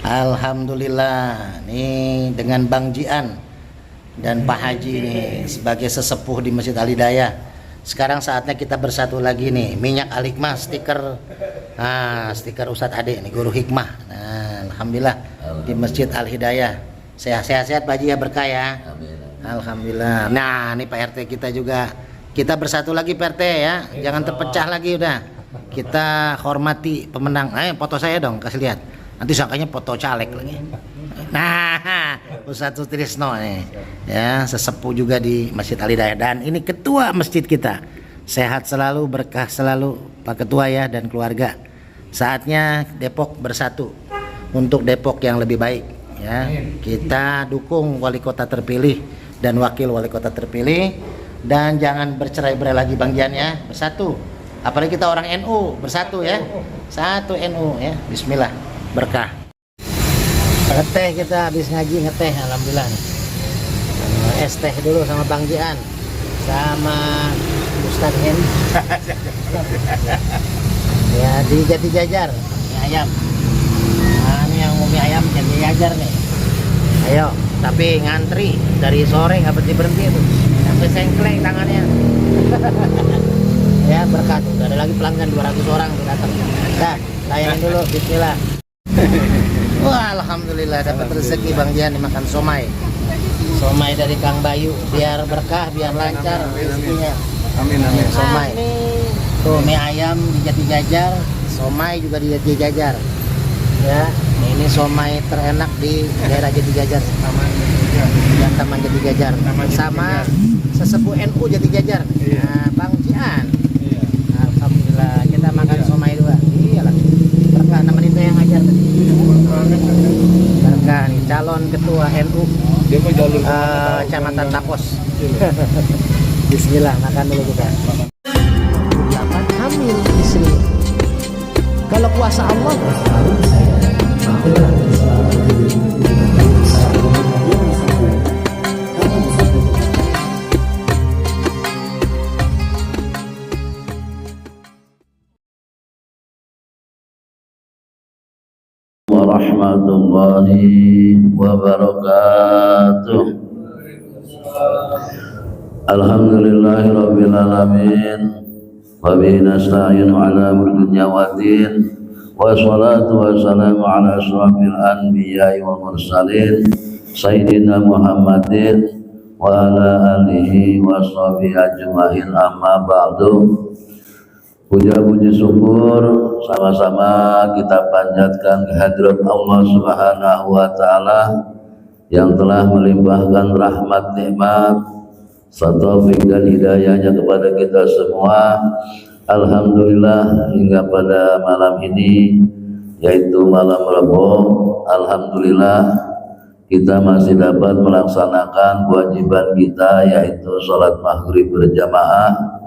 Alhamdulillah, nih dengan Bang Jian dan Pak Haji nih sebagai sesepuh di Masjid Al Hidayah. Sekarang saatnya kita bersatu lagi nih. Minyak Al Hikmah stiker, stiker Ustadz Ade nih, guru hikmah. Nah, alhamdulillah di Masjid Al Hidayah. Sehat-sehat Pak Haji ya, berkah ya. Alhamdulillah. Nah, ini Pak RT kita juga. Kita bersatu lagi Pak RT ya. Jangan terpecah lagi udah. Kita hormati pemenang. Foto saya dong, kasih lihat. Nanti sangkanya foto caleg lagi. Nah, Ustadz Sutrisno nih, ya sesepuh juga di Masjid Al Hidayah dan ini ketua masjid kita. Sehat selalu, berkah selalu Pak Ketua ya dan keluarga. Saatnya Depok bersatu untuk Depok yang lebih baik. Ya, kita dukung wali kota terpilih dan wakil wali kota terpilih dan jangan bercerai-berai lagi Bang Gian ya, bersatu. Apalagi kita orang NU bersatu ya, satu NU ya. Bismillah. Berkah. Ngeteh kita habis ngaji ngeteh, alhamdulillah. Es teh dulu sama Bang Jian, sama Ustadz Hen. Ya di Jati Jajar, mie ayam. Nah, ini yang mau mie ayam Jati Jajar nih. Ayo, tapi ngantri dari sore nggak berhenti tuh, sampai sengkleng tangannya. Ya berkah tuh, udah ada lagi pelanggan 200 orang tuh datang. Dah, layanin dulu, bismillah. Wah, alhamdulillah dapat rezeki Bang Jian dimakan somai. Somai dari Kang Bayu, biar berkah, biar lancar rezekinya. Amin amin. Somai. Tuh mie ayam di Jati Jajar, somai juga di Jati Jajar. Ya, ini somai terenak di daerah Jati Jajar. Dan Taman Jati Jajar. Sama sesepuh NU Jati Jajar. Nah, Bang Jian. Alhamdulillah kita makan somai dua. Iyalah. Berkah nemenin tuh yang ngajar tadi. Berkah nih calon ketua NU Kecamatan Tapos. Bismillah, makan dulu kita. Dapat hamil istri. Kalau kuasa Allah. Warahmatullahi wabarakatuh. Alhamdulillahi rabbil alamin. Wa bihi nasta'inu ala umuri dunya waddin. Wassalatu wassalamu ala asyrafil anbiya'i wal mursalin sayyidina Muhammadin wa ala alihi wa sahbihi ajmain, amma ba'du. Puja-puji syukur sama-sama kita panjatkan kehadirat Allah Subhanahu wa taala yang telah melimpahkan rahmat, nikmat, taufik dan hidayahnya kepada kita semua. Alhamdulillah hingga pada malam ini, yaitu malam Rabu, alhamdulillah kita masih dapat melaksanakan kewajiban kita, yaitu sholat maghrib berjamaah.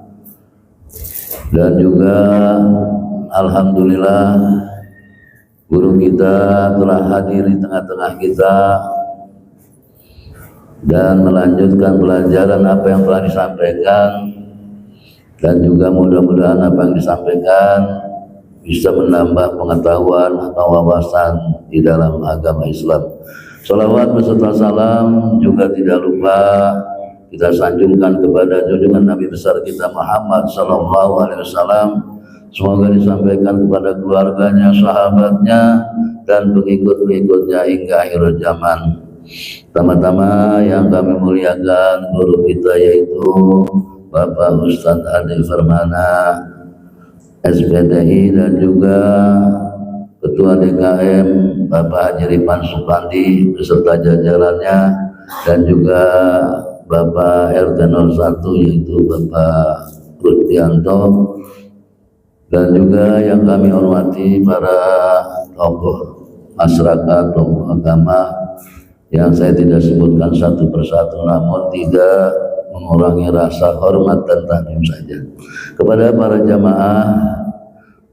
Dan juga alhamdulillah guru kita telah hadir di tengah-tengah kita dan melanjutkan pelajaran apa yang telah disampaikan, dan juga mudah-mudahan apa yang disampaikan bisa menambah pengetahuan atau wawasan di dalam agama Islam. Salawat beserta salam juga tidak lupa kita sanjungkan kepada junjungan Nabi besar kita Muhammad sallallahu alaihi wasallam. Semoga disampaikan kepada keluarganya, sahabatnya, dan pengikut-pengikutnya hingga akhir zaman. Pertama-tama yang kami muliakan guru kita, yaitu Bapak Ustadz Ade Firmana SPDI, dan juga Ketua DKM Bapak Haji Ripan Supandi beserta jajarannya, dan juga Bapak RT 01 yaitu Bapak Kurtianto, dan juga yang kami hormati para tokoh masyarakat, tokoh agama yang saya tidak sebutkan satu persatu, namun tidak mengurangi rasa hormat dan takdim saja. Kepada para jamaah,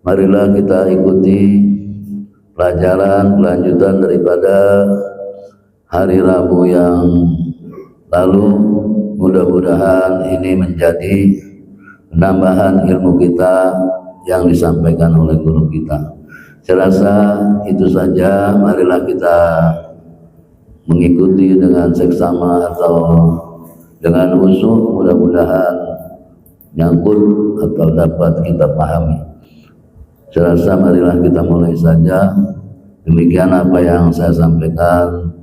marilah kita ikuti pelajaran kelanjutan daripada hari Rabu yang lalu. Mudah-mudahan ini menjadi penambahan ilmu kita yang disampaikan oleh guru kita. Saya rasa itu saja. Marilah kita mengikuti dengan seksama atau dengan khusyuk, mudah-mudahan nyangkut atau dapat kita pahami. Saya rasa marilah kita mulai saja. Demikian apa yang saya sampaikan.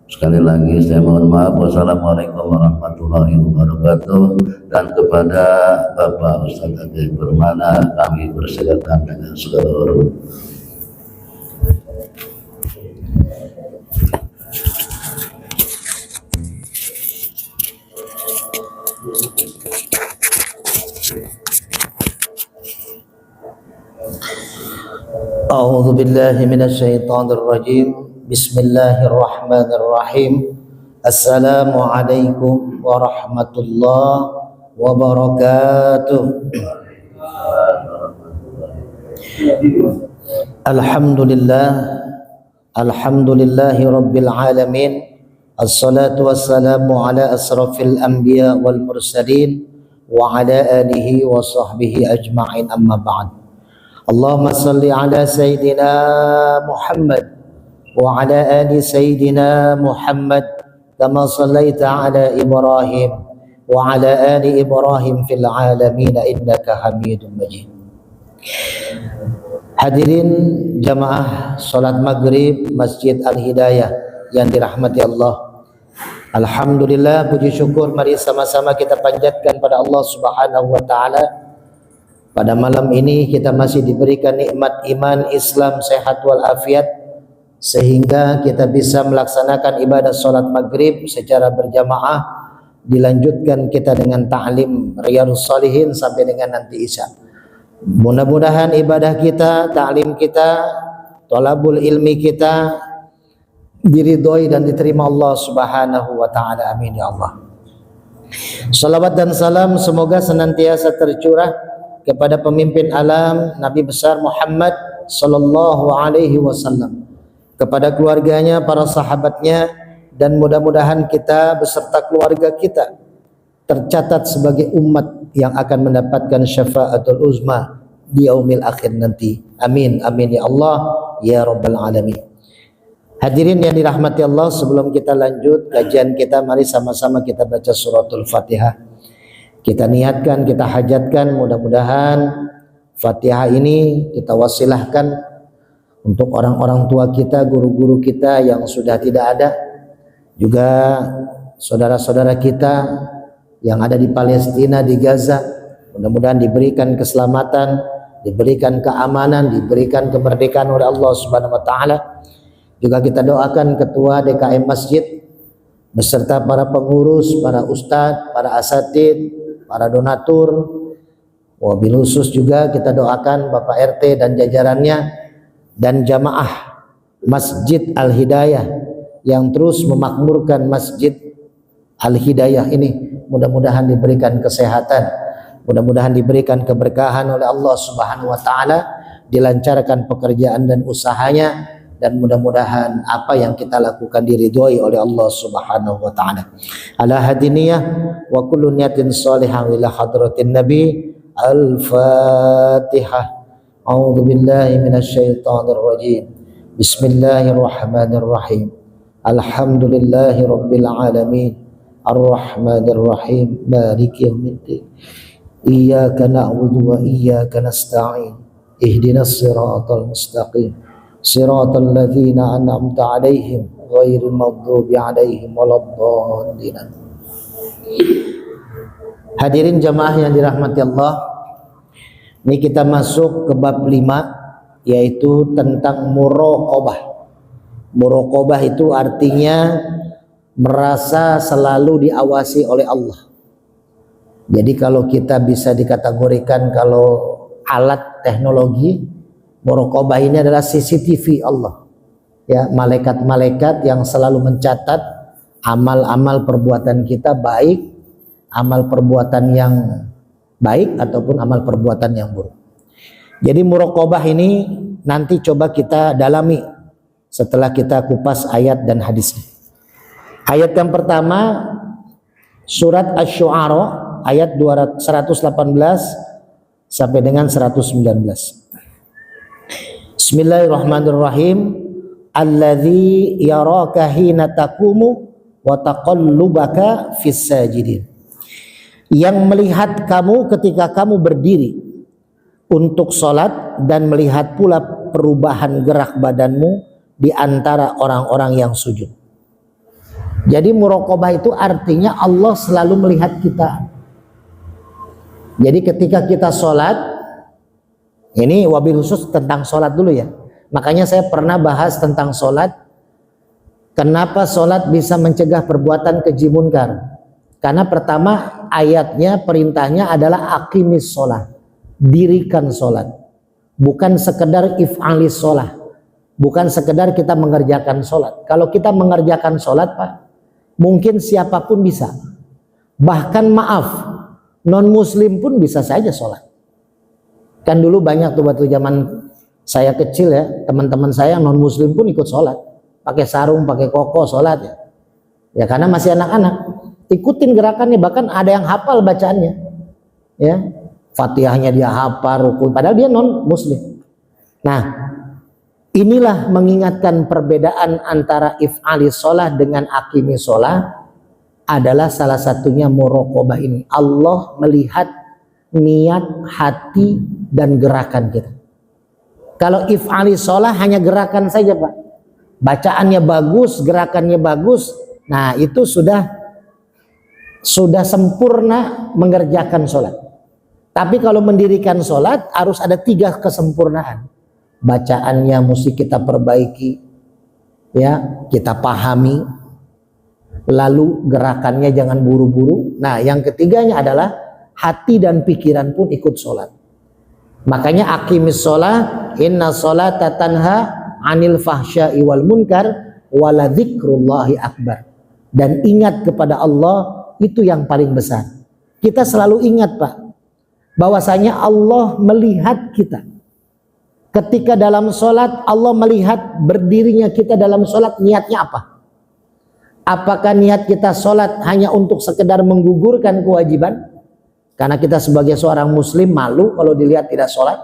Sekali lagi saya mohon maaf. Wassalamualaikum warahmatullahi wabarakatuh. Dan kepada Bapak Ustadz Ade Permana kami persilakan dengan segala hormat. A'udzu billahi minasyaitonir rajim. Bismillahirrahmanirrahim. Assalamualaikum warahmatullahi wabarakatuh. Alhamdulillahi rabbil alamin. Assalatu wassalamu ala asrafil anbiya wal mursalin wa ala alihi wa sahbihi ajma'in, amma ba'd. Allahumma salli ala Sayyidina Muhammad wa ala ali Sayyidina Muhammad kama sallaita ala Ibrahim wa ala ali Ibrahim fil alamin innaka Hamidum Majid. Hadirin jamaah salat maghrib Masjid Al-Hidayah yang dirahmati Allah. Alhamdulillah, puji syukur mari sama-sama kita panjatkan pada Allah Subhanahu wa taala. Pada malam ini kita masih diberikan nikmat iman, Islam, sehat walafiat, sehingga kita bisa melaksanakan ibadah sholat maghrib secara berjamaah. Dilanjutkan kita dengan ta'lim Riyadhus Shalihin sampai dengan nanti Isya. Mudah-mudahan ibadah kita, ta'lim kita, thalabul ilmi kita diridhoi dan diterima Allah Subhanahu wa taala. Amin ya Allah. Salawat dan salam semoga senantiasa tercurah kepada pemimpin alam Nabi besar Muhammad sallallahu alaihi wasallam, kepada keluarganya, para sahabatnya, dan mudah-mudahan kita beserta keluarga kita tercatat sebagai umat yang akan mendapatkan syafaatul uzma di yaumil akhir nanti. Amin amin ya Allah ya rabbal alamin. Hadirin yang dirahmati Allah, sebelum kita lanjut kajian kita, mari sama-sama kita baca suratul Fatihah. Kita niatkan, kita hajatkan, mudah-mudahan Fatihah ini kita wasilahkan untuk orang-orang tua kita, guru-guru kita yang sudah tidak ada, juga saudara-saudara kita yang ada di Palestina, di Gaza. Mudah-mudahan diberikan keselamatan, diberikan keamanan, diberikan kemerdekaan oleh Allah Subhanahu wa taala. Juga kita doakan ketua DKM Masjid beserta para pengurus, para ustadz, para asatid, para donatur. Wabil khusus juga kita doakan Bapak RT dan jajarannya dan jamaah Masjid Al-Hidayah yang terus memakmurkan Masjid Al-Hidayah ini. Mudah-mudahan diberikan kesehatan, mudah-mudahan diberikan keberkahan oleh Allah Subhanahu wa taala, dilancarkan pekerjaan dan usahanya, dan mudah-mudahan apa yang kita lakukan diridhoi oleh Allah Subhanahu wa taala. Ala hadiniyah wa kullu niyatin shalihah ila hadratin nabi. Al-Fatihah. A'udzu billahi minasyaitonir rajim. Bismillahirrahmanirrahim. Alhamdulillahi rabbil alamin. Ar-Rahmanir Rahim. Maliki yaumiddin. Iyyaka na'budu wa iyyaka nasta'in. Ihdinas siratal mustaqim. Siratal ladzina an'amta 'alaihim ghairil maghdubi 'alaihim waladdallin. Hadirin jamaah yang dirahmati Allah, ini kita masuk ke bab 5, yaitu tentang muraqabah. Muraqabah itu artinya merasa selalu diawasi oleh Allah. Jadi kalau kita bisa dikategorikan kalau alat teknologi, muraqabah ini adalah CCTV Allah. Ya, malaikat-malaikat yang selalu mencatat amal-amal perbuatan kita, baik amal perbuatan yang baik ataupun amal perbuatan yang buruk. Jadi muraqabah ini nanti coba kita dalami setelah kita kupas ayat dan hadisnya. Ayat yang pertama surat Asy-Syu'ara ayat 118 sampai dengan 119. Bismillahirrahmanirrahim. Alladzi yaraka hina taqumu wa taqallubaka fis sajidin. Yang melihat kamu ketika kamu berdiri untuk sholat dan melihat pula perubahan gerak badanmu di antara orang-orang yang sujud. Jadi muraqabah itu artinya Allah selalu melihat kita. Jadi ketika kita sholat, ini wabil khusus tentang sholat dulu ya. Makanya saya pernah bahas tentang sholat. Kenapa sholat bisa mencegah perbuatan keji munkar? Karena pertama ayatnya, perintahnya adalah aqimis sholat, dirikan sholat. Bukan sekedar if'alis sholat, bukan sekedar kita mengerjakan sholat. Kalau kita mengerjakan sholat Pak, mungkin siapapun bisa. Bahkan maaf, non muslim pun bisa saja sholat. Kan dulu banyak tuh waktu zaman saya kecil ya, teman-teman saya non muslim pun ikut sholat, pakai sarung, pakai koko sholat ya. Ya karena masih anak-anak, ikutin gerakannya, bahkan ada yang hafal bacaannya. Ya, Fatihahnya dia hafal, rukun, padahal dia non muslim. Nah, inilah mengingatkan perbedaan antara if'ali sholat dengan akimi sholat adalah salah satunya muraqabah ini. Allah melihat niat, hati, dan gerakan kita. Kalau if'ali sholat hanya gerakan saja Pak, bacaannya bagus, gerakannya bagus, nah itu sudah sempurna mengerjakan sholat. Tapi kalau mendirikan sholat harus ada 3 kesempurnaan. Bacaannya mesti kita perbaiki, ya, kita pahami, lalu gerakannya jangan buru-buru. Nah yang ketiganya adalah hati dan pikiran pun ikut sholat. Makanya aqimis sholat, inna sholata tanha anil fahsya'i wal munkar wala dzikrullahi akbar. Dan ingat kepada Allah itu yang paling besar. Kita selalu ingat Pak, bahwasanya Allah melihat kita. Ketika dalam sholat Allah melihat berdirinya kita dalam sholat, niatnya apa? Apakah niat kita sholat hanya untuk sekedar menggugurkan kewajiban? Karena kita sebagai seorang muslim malu kalau dilihat tidak sholat.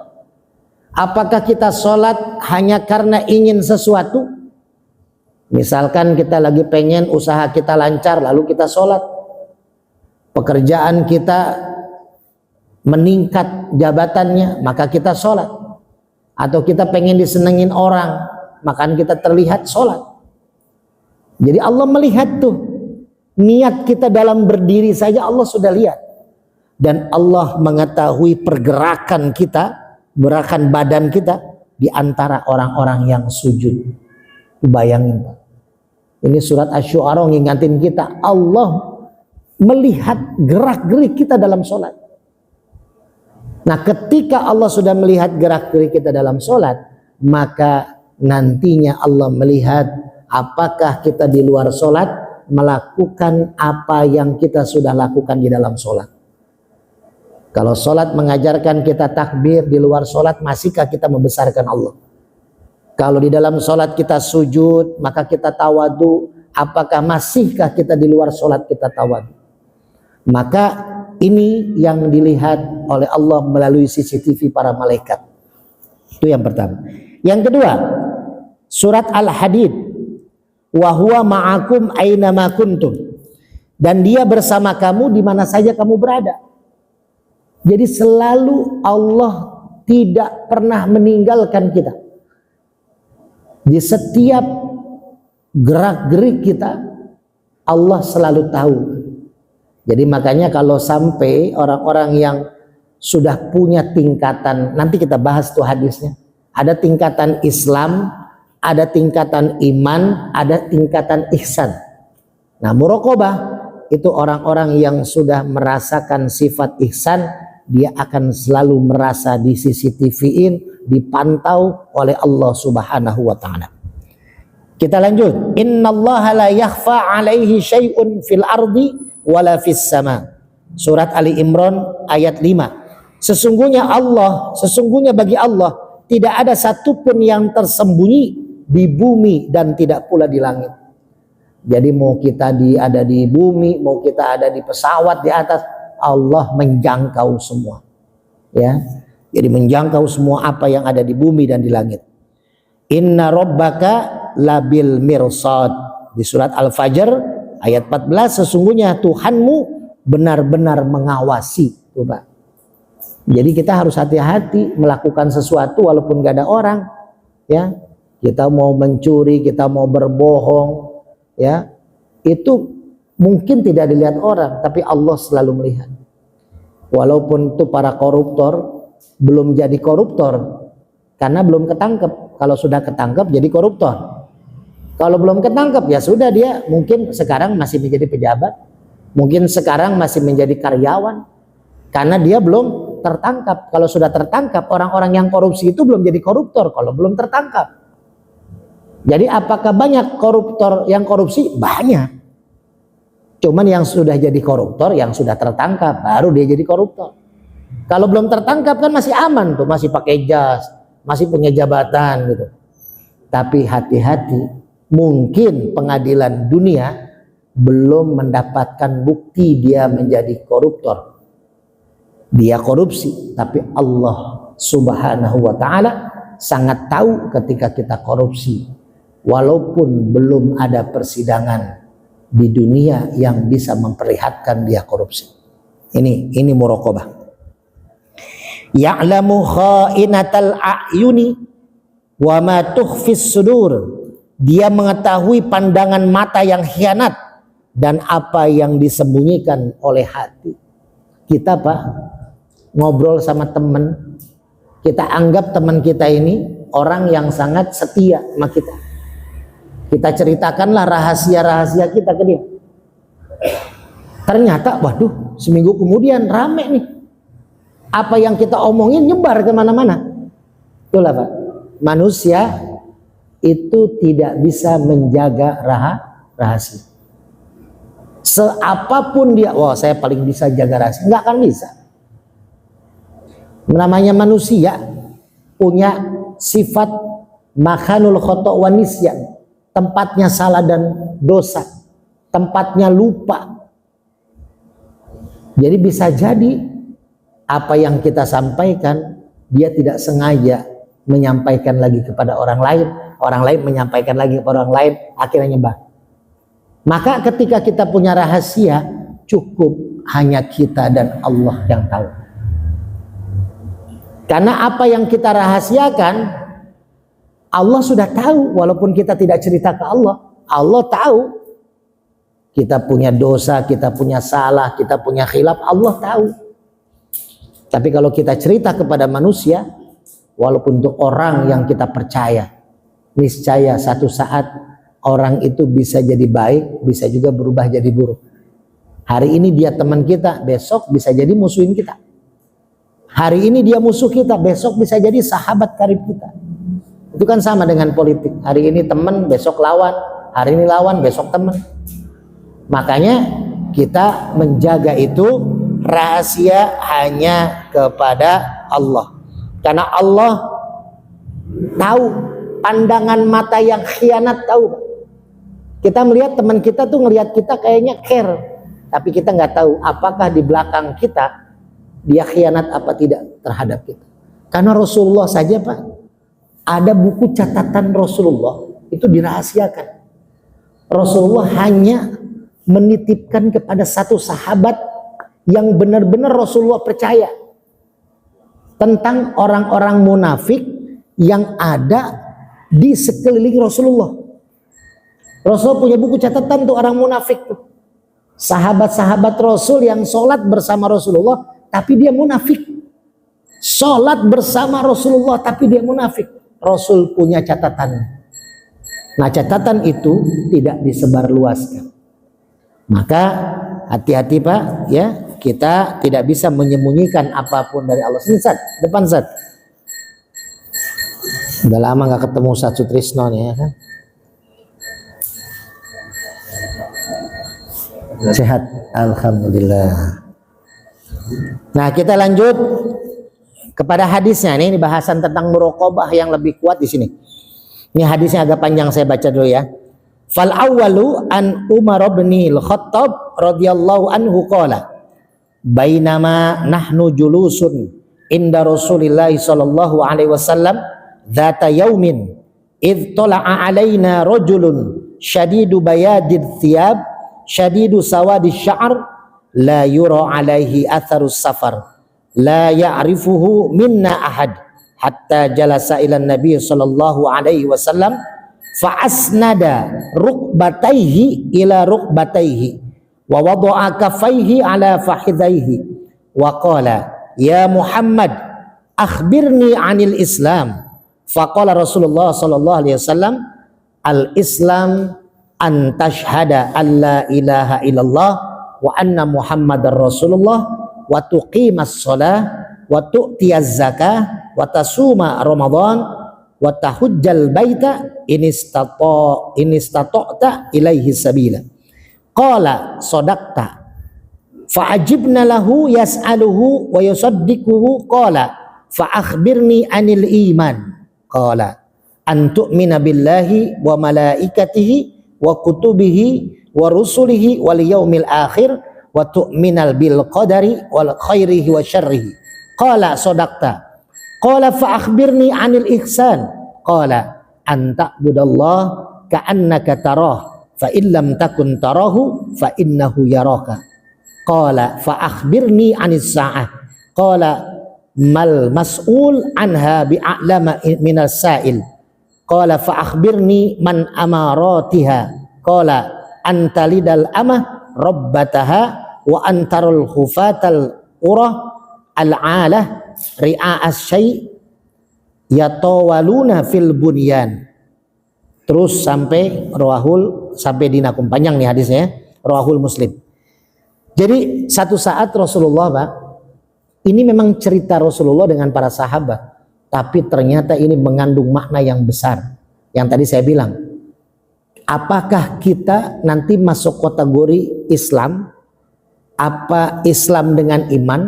Apakah kita sholat hanya karena ingin sesuatu? Misalkan kita lagi pengen usaha kita lancar lalu kita sholat. Pekerjaan kita meningkat jabatannya maka kita sholat. Atau kita pengen disenengin orang maka kita terlihat sholat. Jadi Allah melihat tuh niat kita dalam berdiri saja Allah sudah lihat. Dan Allah mengetahui pergerakan kita, gerakan badan kita di antara orang-orang yang sujud. Bayangin Pak, ini surat Asy-Syu'ara ngingatin kita, Allah melihat gerak-gerik kita dalam sholat. Nah ketika Allah sudah melihat gerak-gerik kita dalam sholat, maka nantinya Allah melihat apakah kita di luar sholat melakukan apa yang kita sudah lakukan di dalam sholat. Kalau sholat mengajarkan kita takbir, di luar sholat masihkah kita membesarkan Allah? Kalau di dalam sholat kita sujud, maka kita tawadu, apakah masihkah kita di luar sholat kita tawadu? Maka ini yang dilihat oleh Allah melalui CCTV para malaikat. Itu yang pertama. Yang kedua, surat Al-Hadid, wa huwa ma'akum aina ma kuntum. Dan dia bersama kamu di mana saja kamu berada. Jadi selalu Allah tidak pernah meninggalkan kita. Di setiap gerak-gerik kita Allah selalu tahu. Jadi makanya kalau sampai orang-orang yang sudah punya tingkatan, nanti kita bahas tuh hadisnya. Ada tingkatan Islam, ada tingkatan iman, ada tingkatan ihsan. Nah muraqabah itu orang-orang yang sudah merasakan sifat ihsan, dia akan selalu merasa di CCTV-in, dipantau oleh Allah Subhanahu wa taala. Kita lanjut. Innallaha la yakhfa 'alaihi syai'un fil ardi wala fis sama. Surat Ali Imran ayat 5. Sesungguhnya bagi Allah tidak ada satupun yang tersembunyi di bumi dan tidak pula di langit. Jadi mau kita ada di bumi, mau kita ada di pesawat di atas, Allah menjangkau semua. Ya. Jadi menjangkau semua apa yang ada di bumi dan di langit. Inna rabbaka labil mirsad. Di surat Al-Fajr ayat 14, sesungguhnya Tuhanmu benar-benar mengawasi. Tuh, Pak. Jadi kita harus hati-hati melakukan sesuatu walaupun gak ada orang, ya. Kita mau mencuri, kita mau berbohong, ya. Itu mungkin tidak dilihat orang, tapi Allah selalu melihat. Walaupun itu para koruptor belum jadi koruptor karena belum ketangkep. Kalau sudah ketangkep jadi koruptor. Kalau belum ketangkep ya sudah, dia mungkin sekarang masih menjadi pejabat, mungkin sekarang masih menjadi karyawan karena dia belum tertangkap. Kalau sudah tertangkap, orang-orang yang korupsi itu belum jadi koruptor kalau belum tertangkap. Jadi apakah banyak koruptor yang korupsi? Banyak. Cuman yang sudah jadi koruptor, yang sudah tertangkap, baru dia jadi koruptor. Kalau belum tertangkap kan masih aman tuh, masih pakai jas, masih punya jabatan gitu. Tapi hati-hati, mungkin pengadilan dunia belum mendapatkan bukti dia menjadi koruptor. Dia korupsi, tapi Allah Subhanahu wa ta'ala sangat tahu ketika kita korupsi. Walaupun belum ada persidangan di dunia yang bisa memperlihatkan dia korupsi. Ini muraqabah. Ya'lamu kha'inatal a'yuni wa ma tukhfis sudur. Dia mengetahui pandangan mata yang khianat dan apa yang disembunyikan oleh hati. Kita, Pak, ngobrol sama teman, kita anggap teman kita ini orang yang sangat setia sama kita. Kita ceritakanlah rahasia-rahasia kita ke dia. Ternyata, waduh, seminggu kemudian rame nih. Apa yang kita omongin nyebar kemana-mana. Itulah, Pak. Manusia itu tidak bisa menjaga rahasia. Seapapun dia, wah saya paling bisa jaga rahasia. Nggak akan bisa. Namanya manusia punya sifat makhanul khata' wa nisyan. Tempatnya salah dan dosa, tempatnya lupa. Jadi bisa jadi apa yang kita sampaikan dia tidak sengaja menyampaikan lagi kepada orang lain menyampaikan lagi kepada orang lain, akhirnya nyebar. Maka ketika kita punya rahasia, cukup hanya kita dan Allah yang tahu. Karena apa yang kita rahasiakan Allah sudah tahu, walaupun kita tidak cerita ke Allah. Allah tahu kita punya dosa, kita punya salah, kita punya khilaf, Allah tahu. Tapi kalau kita cerita kepada manusia, walaupun untuk orang yang kita percaya, niscaya satu saat orang itu bisa jadi baik, bisa juga berubah jadi buruk. Hari ini dia teman kita, besok bisa jadi musuhin kita. Hari ini dia musuh kita, besok bisa jadi sahabat karib kita. Itu kan sama dengan politik. Hari ini teman, besok lawan. Hari ini lawan, besok teman. Makanya kita menjaga itu rahasia hanya kepada Allah. Karena Allah tahu pandangan mata yang khianat, tahu. Kita melihat teman kita tuh ngelihat kita kayaknya care. Tapi kita nggak tahu apakah di belakang kita dia khianat apa tidak terhadap kita. Karena Rasulullah saja, Pak, ada buku catatan Rasulullah itu dirahasiakan. Rasulullah hanya menitipkan kepada satu sahabat yang benar-benar Rasulullah percaya tentang orang-orang munafik yang ada di sekeliling Rasulullah. Rasulullah punya buku catatan tuh orang munafik tuh. Sahabat-sahabat Rasul yang sholat bersama Rasulullah tapi dia munafik. Sholat bersama Rasulullah tapi dia munafik. Rasul punya catatan. Nah, catatan itu tidak disebarluaskan. Maka hati-hati, Pak, ya, kita tidak bisa menyembunyikan apapun dari Allah. Sini, Sat, depan, Sat. Udah lama nggak ketemu Sat Sutrisno nih, ya kan? Sehat, alhamdulillah. Nah, kita lanjut kepada hadisnya. Ini bahasan tentang muraqabah yang lebih kuat di sini. Ini hadisnya agak panjang, saya baca dulu ya. Fal awwalu an Umar bin Al-Khattab radhiyallahu anhu qala bainama nahnu julusun inda Rasulillah sallallahu alaihi wasallam dzata yaumin idh tala'a alaina rajulun syadidu bayadid thiyab syadidu sawadis sya'r la yura alaihi atharus safar la ya'rifuhu minna ahad hatta jalasa ila nabi sallallahu alaihi wasallam fa asnada rukbataihi ila rukbataihi wa wada'a kaffaihi ala fakhidaihi wa qala ya Muhammad akhbirni 'anil Islam. Faqala Rasulullah sallallahu alaihi wasallam al-Islam an tashhada an la ilaha illallah wa anna Muhammadar Rasulullah wa tuqimas shalah wa tu'tiyaz zakah wa tasuma Ramadan wa tahujjal baita in istata'ta ilaihi sabila. Qala sadaqta fa ajibna lahu yas'aluhu wa yusaddiquhu qala fa akhbirni anil iman qala an tu'mina billahi wa malaikatihi wa kutubihi wa rusulihi wal yaumil akhir wa tu'minal bil qadari wal khairihi wa syarrihi qala sadaqta qala fa akhbirni anil ihsan qala an ta'budallah ka'annaka tarah fa illam takun tarahu fa innahu yaraka qala fa akhbirni anis sa'ah qala mal mas'ul anha bi'a'lama minas sa'il qala fa akhbirni man amaratiha qala antalidal amah rabbataha wa antarul khufatal urah al'alah ri'a'as syai' yatawaluna fil bunyan. Terus sampai sampai dinakum, panjang nih hadisnya, rawahul Muslim. Jadi satu saat Rasulullah, Pak, ini memang cerita Rasulullah dengan para sahabat, tapi ternyata ini mengandung makna yang besar. Yang tadi saya bilang, apakah kita nanti masuk kategori Islam? Apa Islam dengan iman?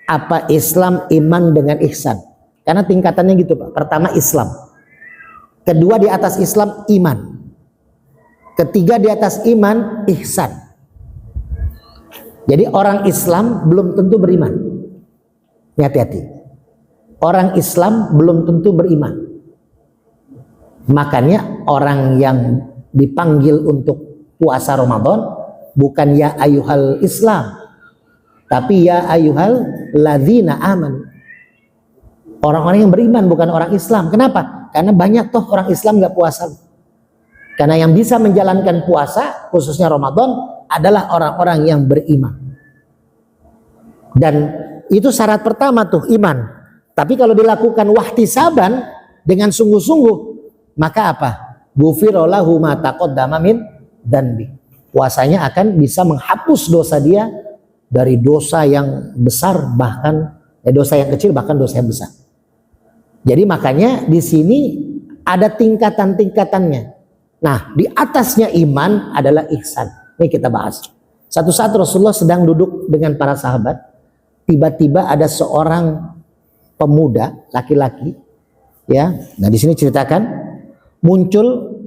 Apa Islam iman dengan ihsan? Karena tingkatannya gitu, Pak. Pertama Islam. Kedua di atas Islam iman. Ketiga di atas iman ihsan. Jadi orang Islam belum tentu beriman. Hati-hati. Orang Islam belum tentu beriman. Makanya orang yang dipanggil untuk puasa Ramadan bukan ya ayyuhal Islam, tapi ya ayyuhal ladzina aman. Orang-orang yang beriman, bukan orang Islam. Kenapa? Karena banyak toh orang Islam nggak puasa. Karena yang bisa menjalankan puasa, khususnya Ramadan, adalah orang-orang yang beriman. Dan itu syarat pertama tuh, iman. Tapi kalau dilakukan wahtisaban dengan sungguh-sungguh, maka apa? Ghufira lahu ma taqaddama min dzanbi. Puasanya akan bisa menghapus dosa dia dari dosa yang besar, bahkan dosa yang kecil, bahkan dosa yang besar. Jadi makanya di sini ada tingkatan-tingkatannya. Nah, di atasnya iman adalah ihsan. Ini kita bahas. Satu saat Rasulullah sedang duduk dengan para sahabat, tiba-tiba ada seorang pemuda laki-laki, ya. Nah, di sini ceritakan muncul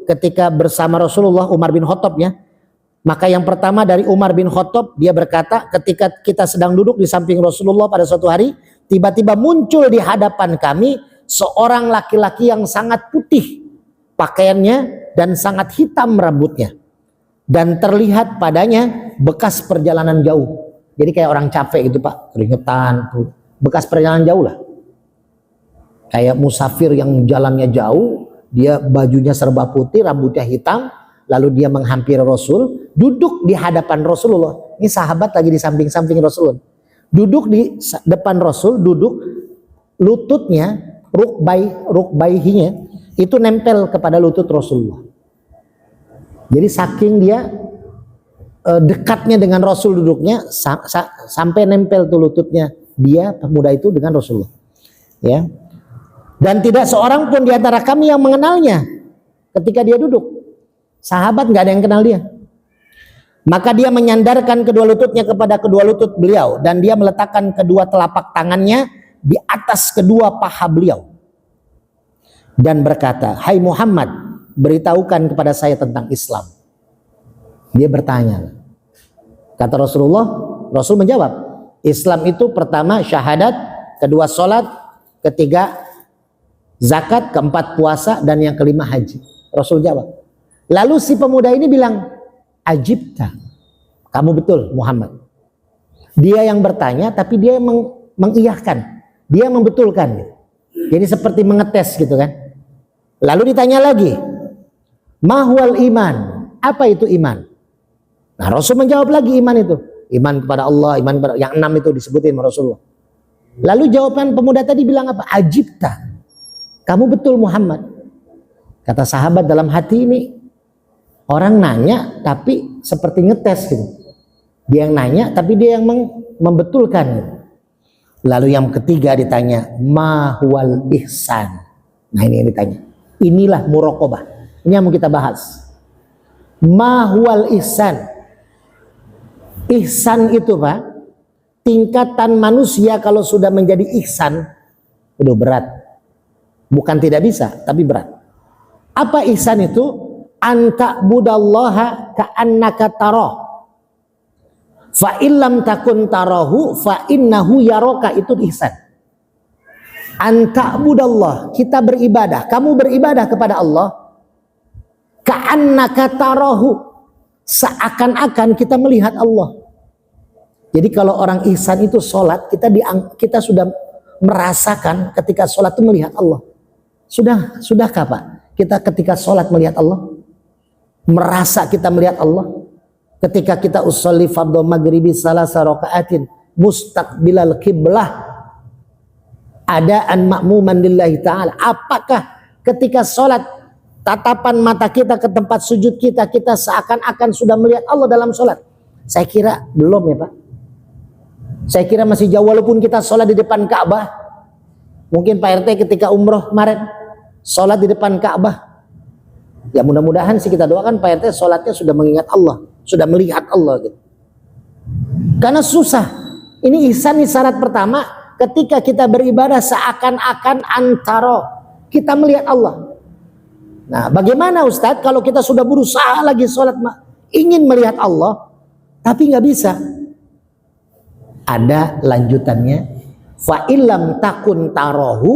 ketika bersama Rasulullah Umar bin Khattab, ya. Maka yang pertama dari Umar bin Khattab, dia berkata, ketika kita sedang duduk di samping Rasulullah pada suatu hari, tiba-tiba muncul di hadapan kami seorang laki-laki yang sangat putih pakaiannya dan sangat hitam rambutnya, dan terlihat padanya bekas perjalanan jauh. Jadi kayak orang capek gitu, Pak, keringetan, bekas perjalanan jauh lah. Kayak musafir yang jalannya jauh, dia bajunya serba putih, rambutnya hitam, lalu dia menghampiri Rasul, duduk di hadapan Rasulullah. Ini sahabat lagi di samping-samping Rasul. Duduk di depan Rasul, duduk lututnya, rukbaihinya itu nempel kepada lutut Rasulullah. Jadi saking dia dekatnya dengan Rasul duduknya, sampai nempel tuh lututnya dia pemuda itu dengan Rasulullah. Ya. Dan tidak seorang pun di antara kami yang mengenalnya ketika dia duduk. Sahabat nggak ada yang kenal dia. Maka dia menyandarkan kedua lututnya kepada kedua lutut beliau, dan dia meletakkan kedua telapak tangannya di atas kedua paha beliau dan berkata, "Hai Muhammad, beritahukan kepada saya tentang Islam." Dia bertanya. Kata Rasulullah, Rasul menjawab, Islam itu pertama syahadat, kedua sholat, ketiga zakat, keempat puasa, dan yang kelima haji. Rasul jawab. Lalu si pemuda ini bilang, ajibta, kamu betul Muhammad. Dia yang bertanya tapi dia mengiyahkan, dia membetulkan gitu. Jadi seperti mengetes gitu kan. Lalu ditanya lagi, mahwal iman, apa itu iman? Nah Rasul menjawab lagi iman itu, iman kepada Allah, iman kepada yang 6 itu disebutin Rasulullah. Lalu jawaban pemuda tadi bilang apa? Ajibta, kamu betul Muhammad. Kata sahabat dalam hati ini, orang nanya tapi seperti ngetes gitu. Dia yang nanya tapi dia yang membetulkan gitu. Lalu yang ketiga ditanya, mahwal ihsan. Nah ini yang ditanya. Inilah muraqabah. Ini yang mau kita bahas. Mahwal ihsan. Ihsan itu Pak, tingkatan manusia kalau sudah menjadi ihsan, udah berat. Bukan tidak bisa, tapi berat. Apa ihsan itu? Anta budallaha ka'annaka tarah. Fa illam takun tarahu fa innahu yaraka, itu ihsan. Anta budallah, kita beribadah, kamu beribadah kepada Allah ka'annaka tarahu, seakan-akan kita melihat Allah. Jadi kalau orang ihsan itu sholat, kita sudah merasakan ketika sholat itu melihat Allah. Sudahkah Pak? Kita ketika sholat melihat Allah, merasa kita melihat Allah. Ketika kita usolli fardhu maghribi salasa rakaatin mustaqbilal qiblah adaan ma'muman lillahi ta'ala, apakah ketika sholat tatapan mata kita ke tempat sujud kita seakan-akan sudah melihat Allah dalam sholat? Saya kira belum ya Pak. Saya kira masih jauh, walaupun kita sholat di depan Ka'bah. Mungkin Pak RT ketika umroh kemarin sholat di depan Ka'bah, ya mudah-mudahan sih kita doakan Pak RT sholatnya sudah mengingat Allah, sudah melihat Allah gitu. Karena susah. Ini ihsan, ini syarat pertama, ketika kita beribadah seakan-akan antara kita melihat Allah. Nah bagaimana Ustadz kalau kita sudah berusaha lagi sholat ingin melihat Allah tapi nggak bisa? Ada lanjutannya, fa illam takun tarahu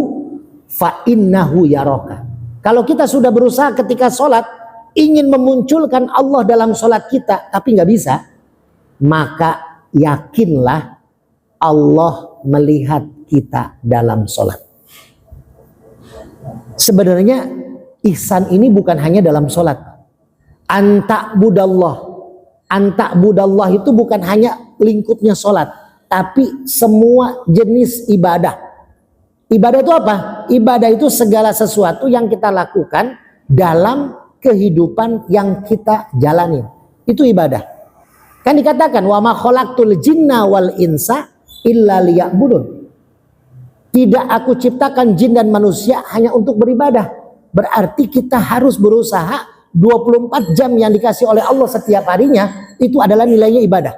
fa innahu yaraka. Kalau kita sudah berusaha ketika sholat ingin memunculkan Allah dalam sholat kita tapi nggak bisa, maka yakinlah Allah melihat kita dalam sholat. Sebenarnya ihsan ini bukan hanya dalam sholat. Anta budallah itu bukan hanya lingkupnya sholat, tapi semua jenis ibadah. Ibadah itu apa? Ibadah itu segala sesuatu yang kita lakukan dalam kehidupan yang kita jalani. Itu ibadah. Kan dikatakan wa ma khalaqtul jinna wal insa illa liya'budun. Tidak aku ciptakan jin dan manusia hanya untuk beribadah. Berarti kita harus berusaha 24 jam yang dikasih oleh Allah setiap harinya, itu adalah nilainya ibadah.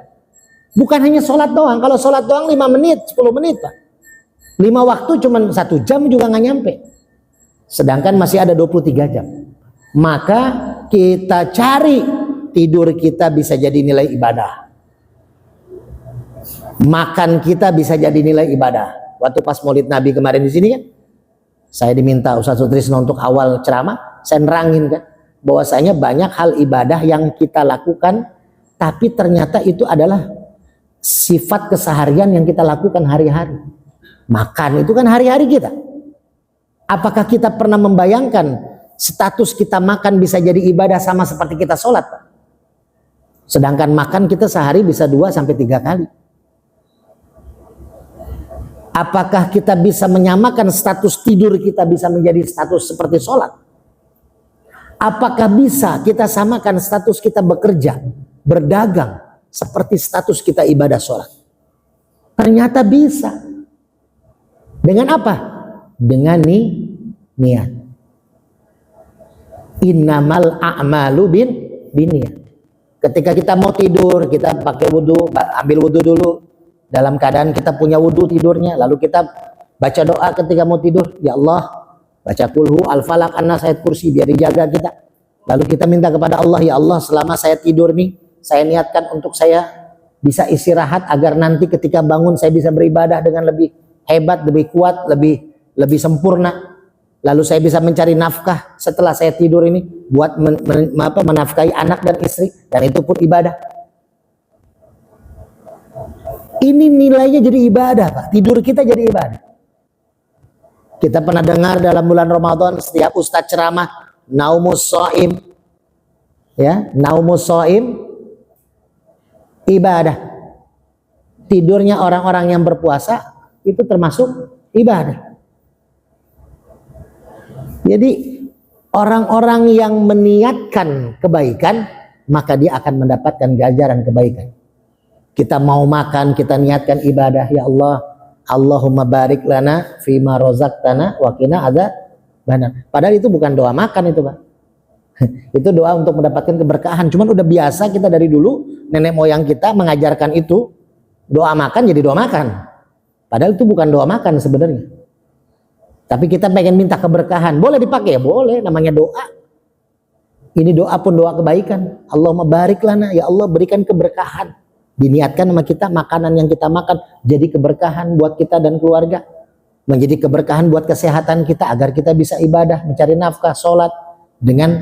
Bukan hanya sholat doang. Kalau sholat doang 5 menit, 10 menit Pak. 5 waktu cuma 1 jam juga nggak nyampe. Sedangkan masih ada 23 jam. Maka kita cari tidur kita bisa jadi nilai ibadah. Makan kita bisa jadi nilai ibadah. Waktu pas Maulid Nabi kemarin di sini kan, saya diminta Ustaz Sutrisno untuk awal ceramah, saya nerangin kan, bahwasanya banyak hal ibadah yang kita lakukan, tapi ternyata itu adalah sifat keseharian yang kita lakukan hari-hari. Makan itu kan hari-hari kita. Apakah kita pernah membayangkan status kita makan bisa jadi ibadah sama seperti kita sholat Pak? Sedangkan makan kita sehari bisa 2-3 kali. Apakah kita bisa menyamakan status tidur kita bisa menjadi status seperti sholat? Apakah bisa kita samakan status kita bekerja, berdagang seperti status kita ibadah sholat? Ternyata bisa. Dengan apa? Dengan niat. Innamal a'malu binniyat. Ketika kita mau tidur, kita pakai wudhu, ambil wudhu dulu. Dalam keadaan kita punya wudhu tidurnya, lalu kita baca doa ketika mau tidur, ya Allah, baca kulhu, al-falaq, an-nas, ayat kursi, biar dijaga kita. Lalu kita minta kepada Allah, ya Allah, selama saya tidur nih, saya niatkan untuk saya bisa istirahat agar nanti ketika bangun saya bisa beribadah dengan lebih hebat, lebih kuat, lebih sempurna. lalu saya bisa mencari nafkah setelah saya tidur ini buat menafkahi anak dan istri, dan itu pun ibadah. Ini nilainya jadi ibadah, Pak. Tidur kita jadi ibadah. Kita pernah dengar dalam bulan Ramadan setiap ustadz ceramah, naumus shaim, ya, naumus shaim ibadah. Tidurnya orang-orang yang berpuasa itu termasuk ibadah. Jadi orang-orang yang meniatkan kebaikan, maka dia akan mendapatkan ganjaran kebaikan. Kita mau makan, kita niatkan ibadah, ya Allah, Allahumma barik lana fima rozaqtana wa qina adzabannar. Padahal itu bukan doa makan itu, Pak. Itu doa untuk mendapatkan keberkahan. Cuman udah biasa kita dari dulu, nenek moyang kita mengajarkan itu, doa makan jadi doa makan. Padahal itu bukan doa makan sebenarnya. Tapi kita pengen minta keberkahan. Boleh dipakai? Ya boleh, namanya doa. Ini doa pun doa kebaikan. Allahumma barik lana, ya Allah berikan keberkahan. Diniatkan sama kita, makanan yang kita makan jadi keberkahan buat kita dan keluarga. Menjadi keberkahan buat kesehatan kita agar kita bisa ibadah, mencari nafkah, sholat dengan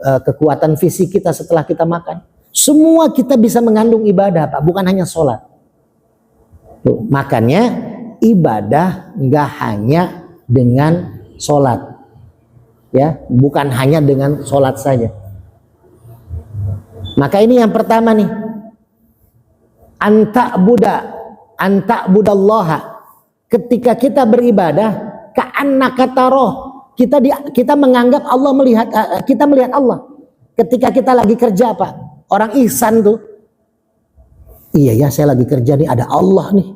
kekuatan fisik kita setelah kita makan. Semua kita bisa mengandung ibadah, Pak, bukan hanya sholat. Tuh, makanya ibadah nggak hanya dengan sholat, ya, bukan hanya dengan sholat saja. Maka ini yang pertama nih, anta budallaha. Ketika kita beribadah, ka'annaka taroh, kita menganggap Allah melihat, kita melihat Allah. Ketika kita lagi kerja, Pak, orang ihsan tuh, iya ya, saya lagi kerja nih, ada Allah nih,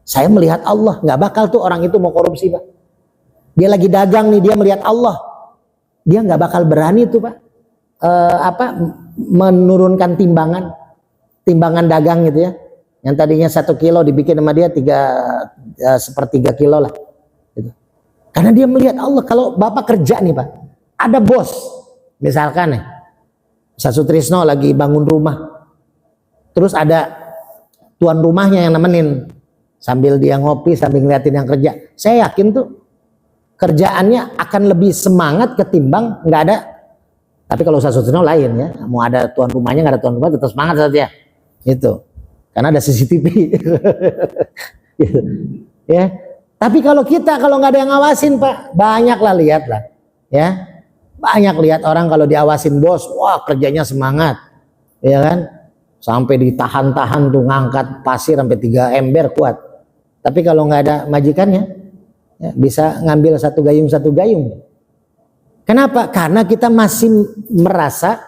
saya melihat Allah. Nggak bakal tuh orang itu mau korupsi, Pak. Dia lagi dagang nih, dia melihat Allah, dia nggak bakal berani tuh, Pak, menurunkan timbangan dagang gitu ya, yang tadinya 1 kilo dibikin sama dia 1/3 kilo lah gitu. Karena dia melihat Allah. Kalau Bapak kerja nih, Pak, ada bos misalkan nih, Ustaz Sutrisno lagi bangun rumah, terus ada tuan rumahnya yang nemenin sambil dia ngopi sambil ngeliatin yang kerja. Saya yakin tuh kerjaannya akan lebih semangat ketimbang nggak ada. Tapi kalau Ustaz Sutrisno lain ya, mau ada tuan rumahnya nggak ada tuan rumah tetap semangat saja itu, karena ada CCTV. Gitu. Ya. Tapi kalau nggak ada yang ngawasin, Pak, banyak lah, lihat lah, ya, banyak lihat orang kalau diawasin bos, wah kerjanya semangat, ya kan, sampai ditahan-tahan tuh ngangkat pasir sampai 3 ember kuat. Tapi kalau nggak ada majikannya, ya, bisa ngambil 1 gayung. Kenapa? Karena kita masih merasa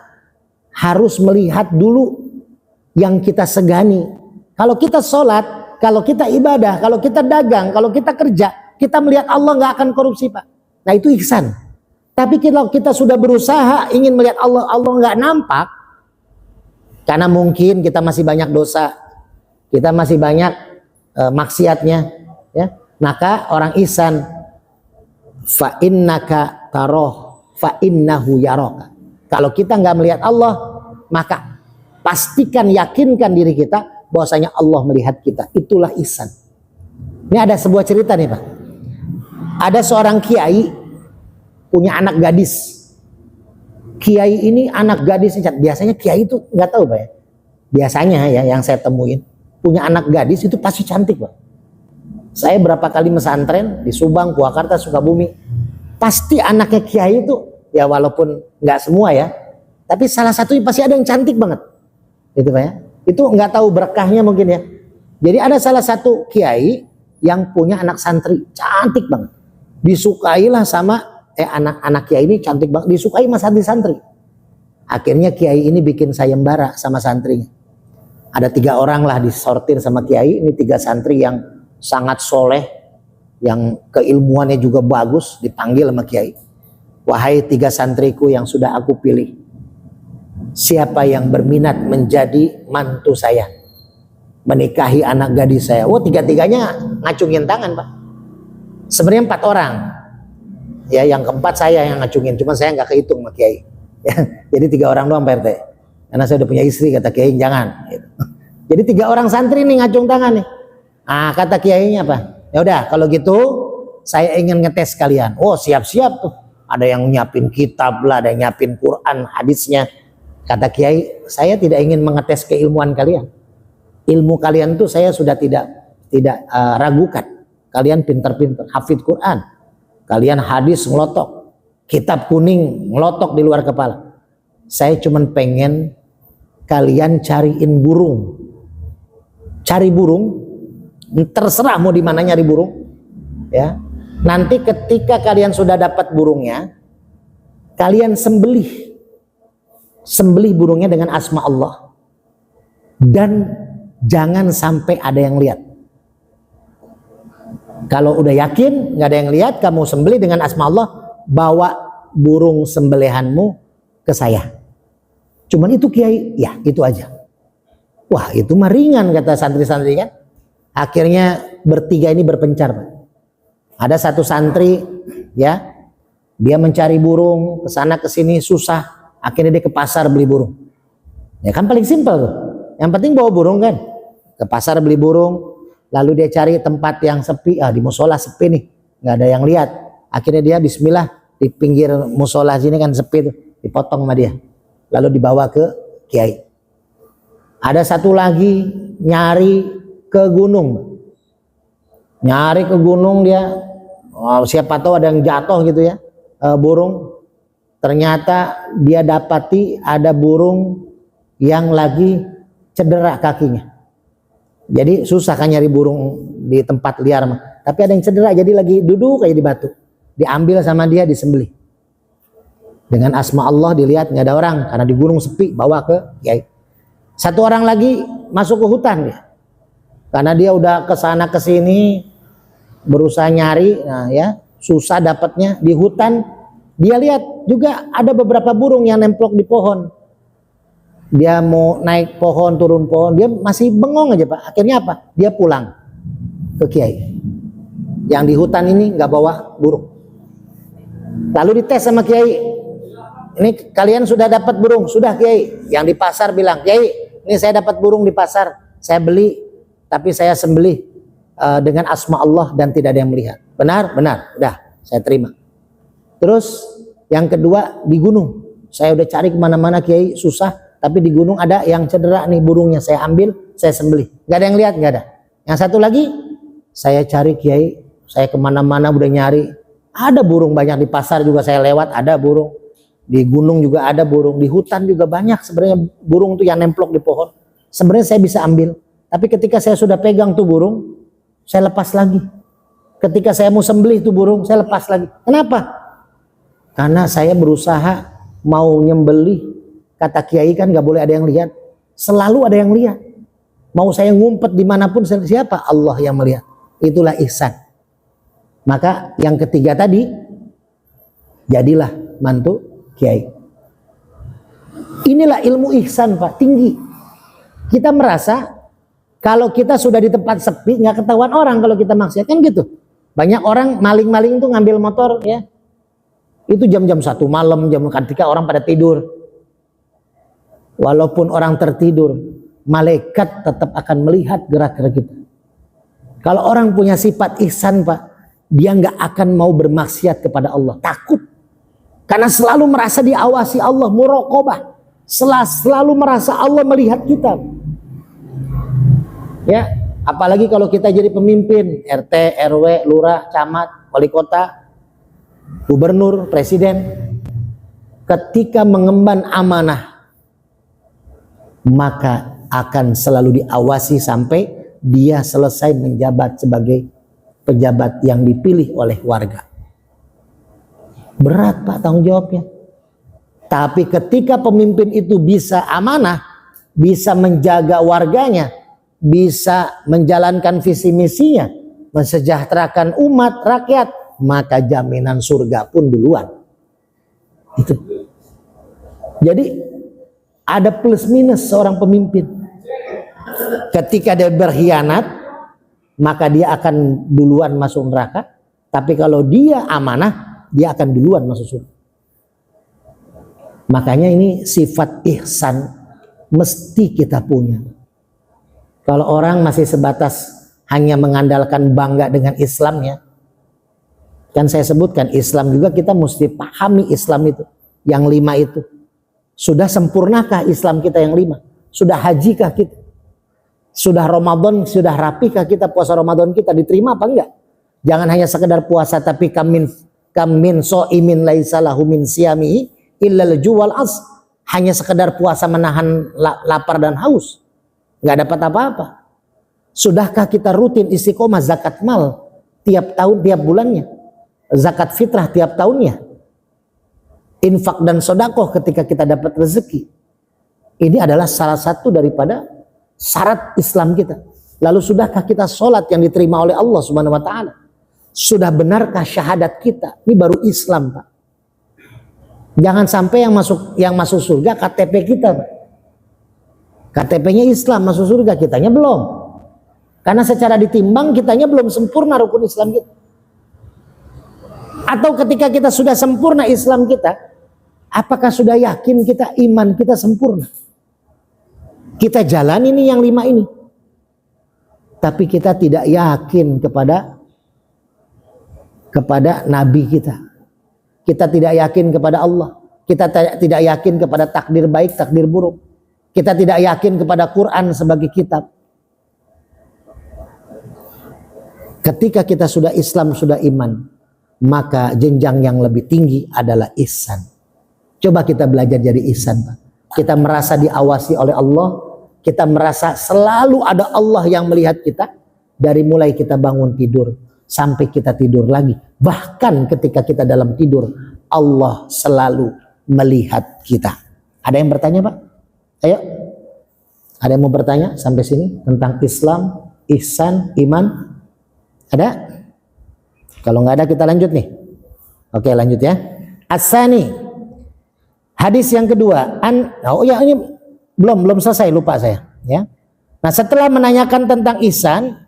harus melihat dulu yang kita segani. Kalau kita sholat, kalau kita ibadah, kalau kita dagang, kalau kita kerja, kita melihat Allah, nggak akan korupsi, Pak. Nah itu ihsan. Tapi kalau kita sudah berusaha ingin melihat Allah, Allah nggak nampak, karena mungkin kita masih banyak dosa, kita masih banyak maksiatnya, ya. Maka orang ihsan, fa innaka taroh, fa innahu yaraka. Kalau kita nggak melihat Allah, maka pastikan, yakinkan diri kita bahwasanya Allah melihat kita. Itulah ihsan. Ini ada sebuah cerita nih, Pak. Ada seorang kiai punya anak gadis. Kiai ini anak gadisnya, biasanya kiai itu nggak tahu, Pak, ya. Biasanya ya yang saya temuin punya anak gadis itu pasti cantik, Pak. Saya berapa kali mesantren di Subang, Purwakarta, Sukabumi, pasti anaknya kiai itu, ya walaupun nggak semua ya, tapi salah satunya pasti ada yang cantik banget, gitu, Pak, ya. Itu nggak tahu berkahnya mungkin ya. Jadi ada salah satu kiai yang punya anak santri cantik banget, disukailah sama anak-anak kiai ini cantik banget, disukai sama santri-santri. Akhirnya kiai ini bikin sayembara sama santrinya. Ada 3 orang lah disortir sama kiai ini, 3 santri yang sangat soleh, yang keilmuannya juga bagus, dipanggil sama kiai. Wahai 3 santriku yang sudah aku pilih, siapa yang berminat menjadi mantu saya, menikahi anak gadis saya? Oh, 3-tiganya ngacungin tangan, Pak. Sebenarnya 4 orang. Ya, yang keempat saya yang ngacungin, cuma saya nggak kehitung sama kiai. Ya, jadi 3 orang doang, Pak RT. Karena saya udah punya istri, kata kiai jangan. Gitu. Jadi 3 orang santri nih ngacung tangan nih. Ah, kata kiainya apa? Ya udah, kalau gitu saya ingin ngetes kalian. Oh, siap-siap tuh. Ada yang nyiapin kitab lah, ada yang nyiapin Quran, hadisnya. Kata Kiai, saya tidak ingin mengetes keilmuan kalian. Ilmu kalian tuh saya sudah tidak ragukan. Kalian pintar-pintar, hafid Quran. Kalian hadis ngelotok, kitab kuning ngelotok di luar kepala. Saya cuman pengen kalian cariin burung. Cari burung, terserah mau di mana nyari burung. Ya. Nanti ketika kalian sudah dapat burungnya, kalian sembelih burungnya dengan asma Allah, dan jangan sampai ada yang lihat. Kalau udah yakin nggak ada yang lihat, kamu sembelih dengan asma Allah, bawa burung sembelihanmu ke saya. Cuman itu Kiai, ya itu aja. Wah itu mah ringan kata santri-santri kan. Akhirnya bertiga ini berpencar, Pak. Ada satu santri, ya, dia mencari burung ke sana ke sini susah, akhirnya dia ke pasar beli burung. Ya kan paling simpel tuh. Yang penting bawa burung kan. Ke pasar beli burung, lalu dia cari tempat yang sepi, di musola sepi nih, nggak ada yang lihat. Akhirnya dia bismillah di pinggir musola sini kan sepi tuh, dipotong sama dia. Lalu dibawa ke Kiai. Ada satu lagi nyari ke gunung. Nyari ke gunung dia. Siapa tahu ada yang jatuh gitu ya, burung. Ternyata dia dapati ada burung yang lagi cedera kakinya. Jadi susah kan nyari burung di tempat liar mah. Tapi ada yang cedera, jadi lagi duduk kayak di batu. Diambil sama dia, disembelih. Dengan asma Allah dilihat nggak ada orang karena di gunung sepi, bawa ke Kiai. Satu orang lagi masuk ke hutan dia. Karena dia udah ke sana ke sini berusaha nyari, nah ya susah dapatnya di hutan. Dia lihat juga ada beberapa burung yang nemplok di pohon. Dia mau naik pohon, turun pohon, dia masih bengong aja Pak. Akhirnya apa? Dia pulang ke Kiai. Yang di hutan ini nggak bawa burung. Lalu dites sama Kiai. Ini kalian sudah dapat burung? Sudah Kiai. Yang di pasar bilang, Kiai, ini saya dapat burung di pasar. Saya beli, tapi saya sembelih dengan asma Allah dan tidak ada yang melihat. Benar? Benar. Udah, saya terima. Terus yang kedua di gunung. Saya udah cari kemana-mana Kiai, susah. Tapi di gunung ada yang cedera nih burungnya. Saya ambil, saya sembelih. Gak ada yang lihat, gak ada. Yang satu lagi, saya cari Kiai. Saya kemana-mana udah nyari. Ada burung banyak di pasar juga saya lewat, ada burung. Di gunung juga ada burung. Di hutan juga banyak sebenarnya burung tuh yang nemplok di pohon. Sebenarnya saya bisa ambil. Tapi ketika saya sudah pegang tuh burung, saya lepas lagi. Ketika saya mau sembelih tuh burung, saya lepas lagi. Kenapa? Karena saya berusaha mau nyembelih. Kata Kiai kan gak boleh ada yang lihat. Selalu ada yang lihat. Mau saya ngumpet dimanapun, siapa? Allah yang melihat. Itulah ihsan. Maka yang ketiga tadi, jadilah mantu Kiai. Inilah ilmu ihsan Pak, tinggi. Kita merasa kalau kita sudah di tempat sepi, nggak ketahuan orang kalau kita maksiat, kan gitu. Banyak orang maling-maling itu ngambil motor ya. Itu jam-jam 1 malam, jam ketika orang pada tidur. Walaupun orang tertidur, malaikat tetap akan melihat gerak-gerik kita. Kalau orang punya sifat ihsan Pak, dia nggak akan mau bermaksiat kepada Allah, takut. Karena selalu merasa diawasi Allah, muraqabah. Selalu merasa Allah melihat kita. Ya, apalagi kalau kita jadi pemimpin RT, RW, lurah, camat, wali kota, gubernur, presiden. Ketika mengemban amanah, maka akan selalu diawasi sampai dia selesai menjabat sebagai pejabat yang dipilih oleh warga. Berat Pak tanggung jawabnya. Tapi ketika pemimpin itu bisa amanah, bisa menjaga warganya, bisa menjalankan visi misinya, mensejahterakan umat rakyat, maka jaminan surga pun duluan. Itu. Jadi ada plus minus seorang pemimpin. Ketika dia berkhianat, maka dia akan duluan masuk neraka. Tapi kalau dia amanah, dia akan duluan masuk surga. Makanya ini sifat ihsan mesti kita punya. Kalau orang masih sebatas hanya mengandalkan bangga dengan Islamnya, Kan saya sebutkan Islam juga kita mesti pahami Islam itu. Yang 5 itu. Sudah sempurnakah Islam kita yang 5? Sudah hajikah kita? Sudah Ramadan, sudah rapihkah kita puasa Ramadan kita? Diterima apa enggak? Jangan hanya sekedar puasa, tapi kamin so'imin laisa lahu min siyamihi illa al-ju' wal 'as. Hanya sekedar puasa menahan lapar dan haus. Enggak dapat apa-apa. Sudahkah kita rutin istiqomah zakat mal tiap tahun, tiap bulannya? Zakat fitrah tiap tahunnya, infak dan sodakoh ketika kita dapat rezeki. Ini adalah salah satu daripada syarat Islam kita. Lalu sudahkah kita sholat yang diterima oleh Allah Subhanahu Wa Taala? Sudah benarkah syahadat kita? Ini baru Islam, Pak. Jangan sampai yang masuk surga KTP kita, Pak. KTP-nya Islam, masuk surga, kitanya belum. Karena secara ditimbang kitanya belum sempurna rukun Islam kita. Atau ketika kita sudah sempurna Islam kita, apakah sudah yakin kita iman kita sempurna? Kita jalan ini yang 5 ini, tapi kita tidak yakin kepada Nabi kita. Kita tidak yakin kepada Allah. Kita tidak yakin kepada takdir baik, takdir buruk. Kita tidak yakin kepada Quran sebagai kitab. Ketika kita sudah Islam, sudah iman, maka jenjang yang lebih tinggi adalah ihsan. Coba kita belajar jadi ihsan, Pak. Kita merasa diawasi oleh Allah, kita merasa selalu ada Allah yang melihat kita dari mulai kita bangun tidur sampai kita tidur lagi. Bahkan ketika kita dalam tidur, Allah selalu melihat kita. Ada yang bertanya, Pak? Ayo. Ada yang mau bertanya sampai sini tentang Islam, ihsan, iman? Ada? Kalau nggak ada kita lanjut nih. Oke, lanjut ya. As-sani. Hadis yang kedua. Ini belum selesai, lupa saya. Ya. Nah, setelah menanyakan tentang ihsan,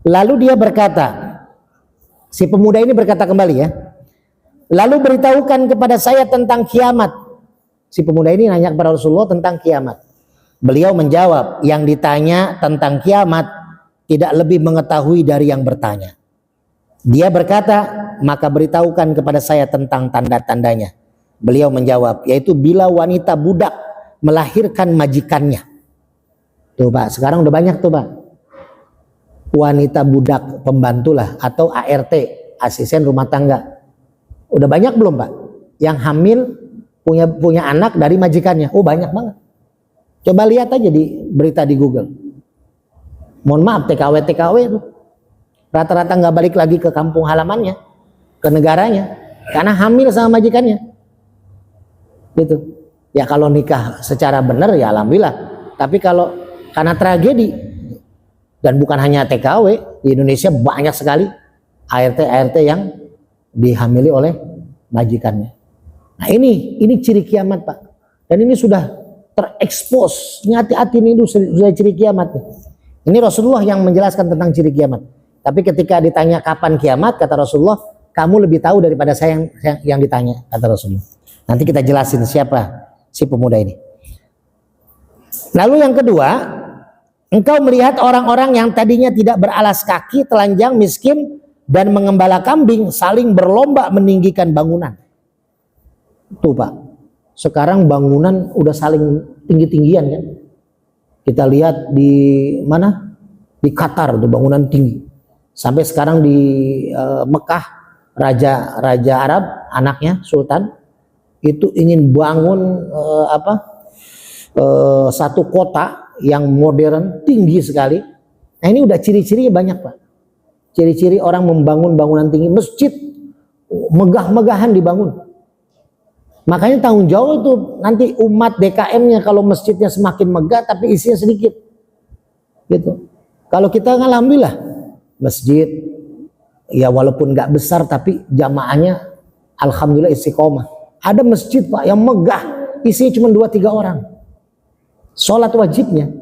lalu dia berkata, si pemuda ini berkata kembali ya. Lalu beritahukan kepada saya tentang kiamat. Si pemuda ini nanya kepada Rasulullah tentang kiamat. Beliau menjawab, yang ditanya tentang kiamat tidak lebih mengetahui dari yang bertanya. Dia berkata, maka beritahukan kepada saya tentang tanda-tandanya. Beliau menjawab, yaitu bila wanita budak melahirkan majikannya. Tuh Pak, sekarang udah banyak tuh Pak. Wanita budak pembantulah atau ART, asisten rumah tangga. Udah banyak belum Pak? Yang hamil punya anak dari majikannya. Oh banyak banget. Coba lihat aja di berita di Google. Mohon maaf, TKW itu. Rata-rata nggak balik lagi ke kampung halamannya, ke negaranya, karena hamil sama majikannya. Gitu. Ya kalau nikah secara benar ya alhamdulillah. Tapi kalau karena tragedi, dan bukan hanya TKW, di Indonesia banyak sekali ART yang dihamili oleh majikannya. Nah ini ciri kiamat Pak. Dan ini sudah terekspos. Hati-hati ini sudah ciri kiamat. Ini Rasulullah yang menjelaskan tentang ciri kiamat. Tapi ketika ditanya kapan kiamat, kata Rasulullah, kamu lebih tahu daripada saya yang ditanya, kata Rasulullah. Nanti kita jelasin siapa si pemuda ini. Lalu yang kedua, engkau melihat orang-orang yang tadinya tidak beralas kaki, telanjang, miskin, dan mengembala kambing saling berlomba meninggikan bangunan. Tuh Pak, sekarang bangunan udah saling tinggi-tinggian kan. Kita lihat di mana? Di Qatar tuh bangunan tinggi. Sampai sekarang di Mekah, Raja Arab, anaknya Sultan, itu ingin bangun satu kota yang modern, tinggi sekali. Nah ini udah ciri-cirinya banyak Pak. Ciri-ciri orang membangun bangunan tinggi, masjid megah-megahan dibangun. Makanya tanggung jawab itu nanti umat DKM-nya kalau masjidnya semakin megah tapi isinya sedikit. Gitu. Kalau kita alhamdulillah masjid ya walaupun nggak besar tapi jamaahnya alhamdulillah istiqomah. Ada masjid Pak yang megah, isinya cuma 2-3 orang. Sholat wajibnya.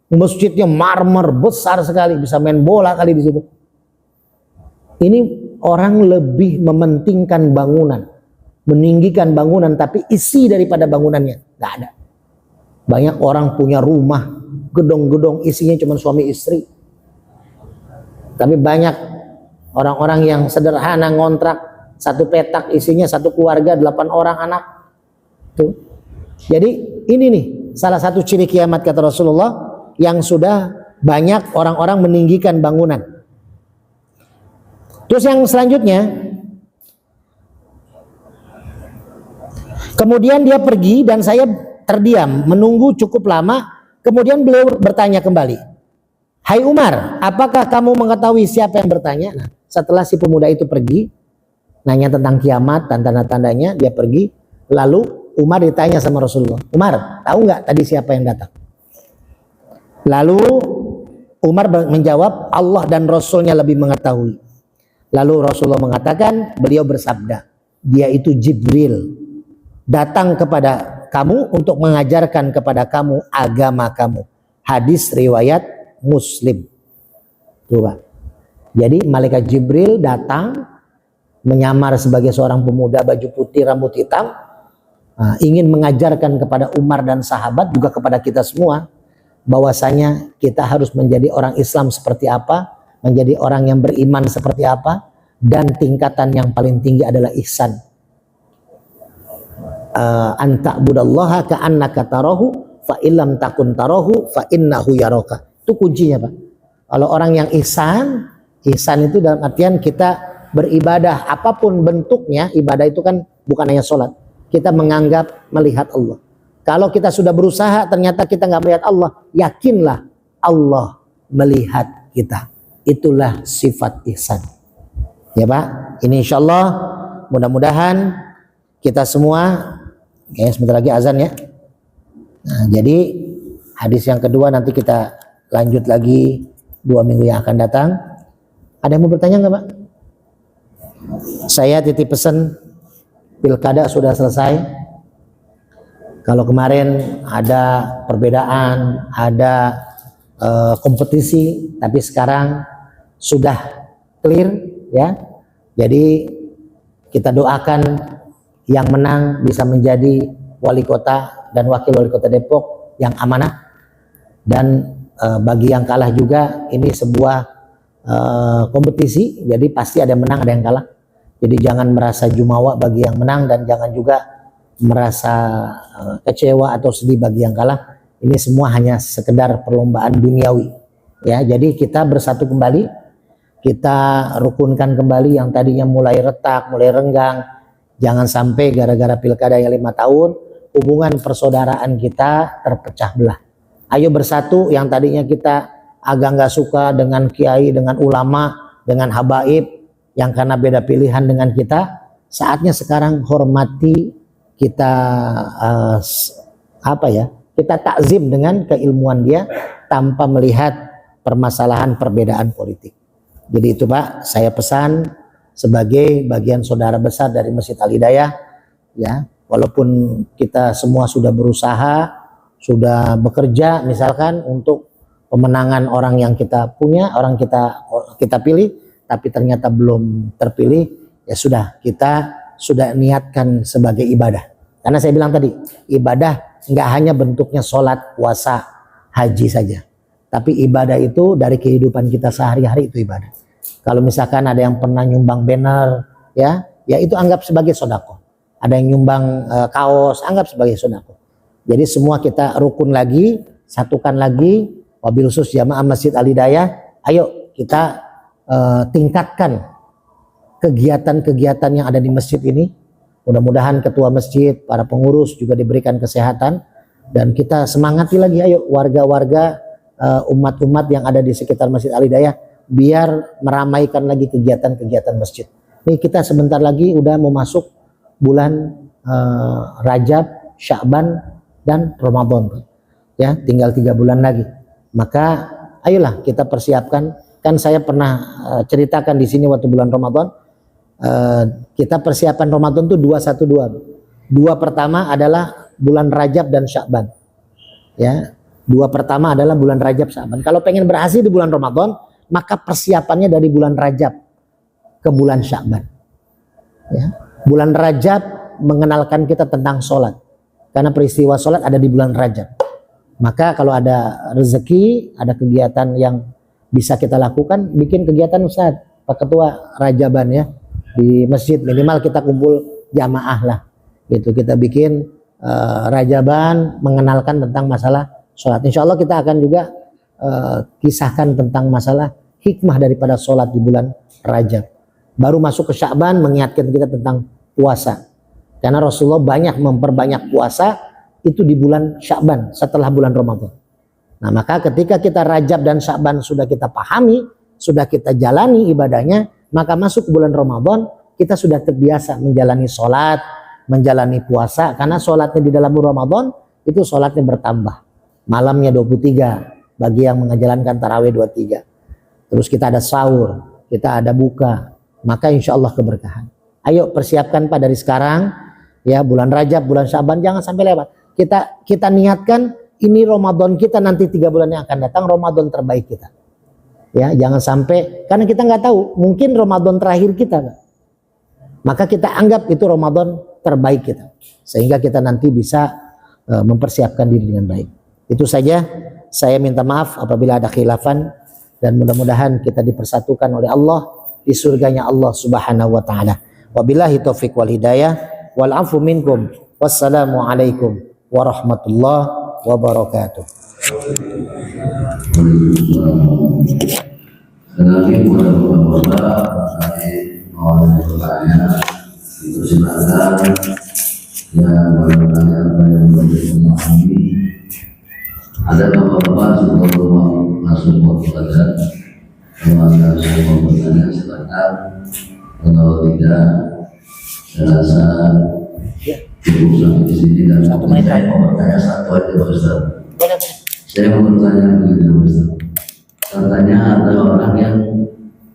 Masjidnya marmer besar sekali, bisa main bola kali di situ. Ini orang lebih mementingkan bangunan, meninggikan bangunan, tapi isi daripada bangunannya nggak ada. Banyak orang punya rumah, gedung-gedung isinya cuma suami istri. Tapi banyak Orang-orang yang sederhana ngontrak satu petak isinya satu keluarga 8 orang anak. Tuh. Jadi ini nih salah satu ciri kiamat kata Rasulullah yang sudah banyak orang-orang meninggikan bangunan. Terus yang selanjutnya, kemudian dia pergi dan saya terdiam menunggu cukup lama. Kemudian beliau bertanya kembali, "Hai Umar, apakah kamu mengetahui siapa yang bertanya?" Nah, setelah si pemuda itu pergi, nanya tentang kiamat dan tanda-tandanya, dia pergi. Lalu Umar ditanya sama Rasulullah, "Umar, tahu nggak tadi siapa yang datang?" Lalu Umar menjawab, "Allah dan Rasulnya lebih mengetahui." Lalu Rasulullah mengatakan, beliau bersabda, "Dia itu Jibril, datang kepada kamu untuk mengajarkan kepada kamu agama kamu." Hadis riwayat Muslim. Tuh, Pak. Jadi malaikat Jibril datang menyamar sebagai seorang pemuda baju putih rambut hitam, ingin mengajarkan kepada Umar dan sahabat, juga kepada kita semua, bahwasanya kita harus menjadi orang Islam seperti apa, menjadi orang yang beriman seperti apa, dan tingkatan yang paling tinggi adalah ihsan. Anta'budallaha ka'annaka tarahu fa illam takun tarahu fa innahu yaraka. Itu kuncinya, Pak. Kalau orang yang ihsan itu dalam artian kita beribadah apapun bentuknya. Ibadah itu kan bukan hanya sholat, kita menganggap melihat Allah. Kalau kita sudah berusaha ternyata kita nggak melihat Allah, yakinlah Allah melihat kita. Itulah sifat ihsan. Ya Pak, ini insya Allah mudah-mudahan kita semua, kayaknya sebentar lagi azan ya. Nah, jadi hadis yang kedua nanti kita lanjut lagi 2 minggu yang akan datang. Ada yang mau bertanya nggak Pak? Saya titip pesan, pilkada sudah selesai. Kalau kemarin ada perbedaan, ada kompetisi, tapi sekarang sudah clear ya. Jadi kita doakan yang menang bisa menjadi wali kota dan wakil wali kota Depok yang amanah, dan bagi yang kalah juga ini sebuah kompetisi, jadi pasti ada yang menang ada yang kalah. Jadi jangan merasa jumawa bagi yang menang dan jangan juga merasa kecewa atau sedih bagi yang kalah. Ini semua hanya sekedar perlombaan duniawi ya. Jadi kita bersatu kembali, kita rukunkan kembali yang tadinya mulai retak, mulai renggang. Jangan sampai gara-gara pilkada yang 5 tahun hubungan persaudaraan kita terpecah belah. Ayo bersatu, yang tadinya kita agak nggak suka dengan kiai, dengan ulama, dengan habaib yang karena beda pilihan dengan kita, saatnya sekarang hormati, kita kita takzim dengan keilmuan dia tanpa melihat permasalahan perbedaan politik. Jadi itu Pak, saya pesan sebagai bagian saudara besar dari Masjid Al-Hidayah ya, walaupun kita semua sudah berusaha, sudah bekerja misalkan untuk pemenangan orang yang kita punya, orang kita pilih, tapi ternyata belum terpilih, ya sudah, kita sudah niatkan sebagai ibadah. Karena saya bilang tadi, ibadah nggak hanya bentuknya sholat, puasa, haji saja, tapi ibadah itu dari kehidupan kita sehari-hari itu ibadah. Kalau misalkan ada yang pernah nyumbang banner, ya itu anggap sebagai sodako. Ada yang nyumbang kaos, anggap sebagai sodako. Jadi semua kita rukun lagi, satukan lagi, wabil khusus jamaah Masjid Al-Hidayah. Ayo kita tingkatkan kegiatan-kegiatan yang ada di masjid ini. Mudah-mudahan ketua masjid, para pengurus juga diberikan kesehatan, dan kita semangati lagi, ayo warga-warga, umat-umat yang ada di sekitar Masjid Al-Hidayah, biar meramaikan lagi kegiatan-kegiatan masjid. Ini kita sebentar lagi udah mau masuk bulan Rajab, Sya'ban, dan Ramadan. Ya, tinggal 3 bulan lagi. Maka ayolah kita persiapkan. Kan saya pernah ceritakan di sini waktu bulan Ramadan, kita persiapan Ramadan tuh 212. 2 pertama adalah bulan Rajab dan Sya'ban. Ya, 2 pertama adalah bulan Rajab, Sya'ban. Kalau pengen berhasil di bulan Ramadan, maka persiapannya dari bulan Rajab ke bulan Sya'ban. Ya, bulan Rajab mengenalkan kita tentang sholat, karena peristiwa sholat ada di bulan Rajab. Maka kalau ada rezeki, ada kegiatan yang bisa kita lakukan, bikin kegiatan Ustaz Pak Ketua, Rajaban ya di masjid, minimal kita kumpul jamaah lah gitu, kita bikin Rajaban mengenalkan tentang masalah sholat. Insya Allah kita akan juga kisahkan tentang masalah hikmah daripada sholat di bulan Rajab. Baru masuk ke Sya'ban mengingatkan kita tentang puasa, karena Rasulullah banyak memperbanyak puasa itu di bulan Sya'ban setelah bulan Ramadan. Nah maka ketika kita Rajab dan Sya'ban sudah kita pahami, sudah kita jalani ibadahnya, maka masuk bulan Ramadan kita sudah terbiasa menjalani sholat, menjalani puasa, karena sholatnya di dalam bulan Ramadan itu sholatnya bertambah. Malamnya 23 bagi yang menjalankan tarawih 23. Terus kita ada sahur, kita ada buka, maka insya Allah keberkahan. Ayo persiapkan Pak dari sekarang ya, bulan Rajab, bulan Sya'ban jangan sampai lewat. Kita niatkan ini Ramadan kita nanti 3 bulan yang akan datang Ramadan terbaik kita. Ya, jangan sampai, karena kita nggak tahu, mungkin Ramadan terakhir kita, Pak. Maka kita anggap itu Ramadan terbaik kita, sehingga kita nanti bisa mempersiapkan diri dengan baik. Itu saja, saya minta maaf apabila ada khilafan, dan mudah-mudahan kita dipersatukan oleh Allah di surganya Allah Subhanahu wa taala. Wabillahi taufiq wal hidayah wal afu minkum. Wassalamualaikum warahmatullahi wabarakatuh. Lagi kepada bapak-bapak mau bertanya itu silakan yang bertanya apa yang boleh memahami. Ada bapak-bapak sebelum masuk waktu aja, kalau anda mau bertanya silakan, kalau tidak saya rasa cukup sampai di sini dan saya mau bertanya satu aja Pak Ustaz. Saya mau bertanya begini Pak Ustaz. Katanya ada orang yang